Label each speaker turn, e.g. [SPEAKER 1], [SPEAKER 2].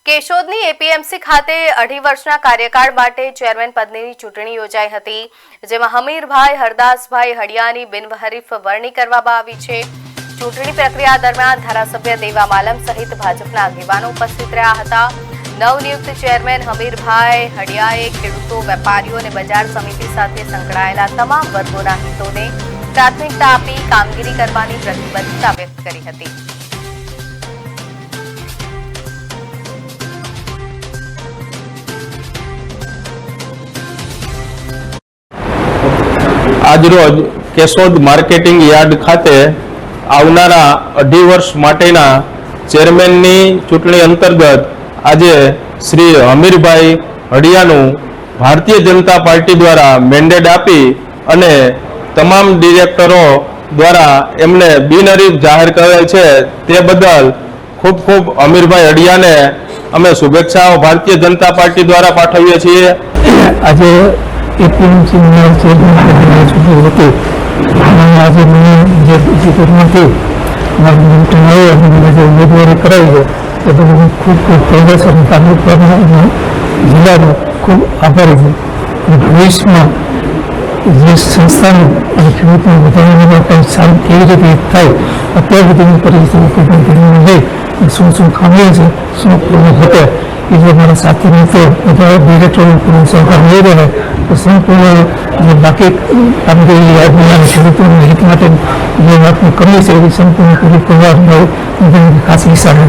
[SPEAKER 1] કેશોદની APMC ખાતે 2.5 વર્ષના કાર્યકાળ માટે ચેરમેન પદની ચૂંટણી યોજાઈ હતી, જેમાં હમીરભાઈ હરદાસભાઈ હડિયાની બિનહરીફ વરણી કરવામાં આવી છે। ચૂંટણી પ્રક્રિયા દરમિયાન ધારાસભ્ય દેવા માલમ સહિત ભાજપના આગેવાનો ઉપસ્થિત રહ્યા હતા। નવનિયુક્ત ચેરમેન હમીરભાઈ હડિયાએ ખેડૂતો, વેપારીઓ અને બજાર સમિતિ સાથે સંકળાયેલા તમામ વર્ગોના હિતોને પ્રાથમિકતા આપી કામગીરી કરવાની પ્રતિબદ્ધતા વ્યક્ત કરી હતી।
[SPEAKER 2] આજરોજ કેશોદ માર્કેટિંગ યાર્ડ ખાતે આવનારા 2.5 વર્ષ માટેના ચેરમેનની ચૂંટણી અંતર્ગત આજે શ્રી હમીરભાઈ હડિયાનું ભારતીય જનતા પાર્ટી દ્વારા મેન્ડેટ આપી અને તમામ ડિરેક્ટરો દ્વારા એમને બિનહરીફ જાહેર કરેલ છે। તે બદલ ખૂબ ખૂબ હમીરભાઈ હડિયાને અમે શુભેચ્છાઓ ભારતીય જનતા પાર્ટી દ્વારા પાઠવીએ છીએ।
[SPEAKER 3] આજે એપીએમસી ચૂંટણી હતી અને આજે મને જે ચૂંટણીમાંથી ઉમેદવારી કરાવી છે તે બદલ ખૂબ ખૂબ કોંગ્રેસ અને તાલુકા અને જિલ્લાનો ખૂબ આભારી છું। ભવિષ્યમાં જે સંસ્થાનું અને ખેડૂતને વધારવા માટે સારું કેવી રીતે થાય, અત્યાર સુધીની પરિસ્થિતિ લઈ શું ખામીઓ છે, શું પ્રોબ્લેમ હતો એ જો મારા સાથી મિત્રો બધા ડિરેક્ટરો પૂરો સહકાર મળી રહે તો સંપૂર્ણ જે બાકી કામગીરી યાદના ખેડૂતોના હિત માટે જે વાતની કમી છે એ સંપૂર્ણ પૂરી કરવા ખાસ ઈચ્છા છે।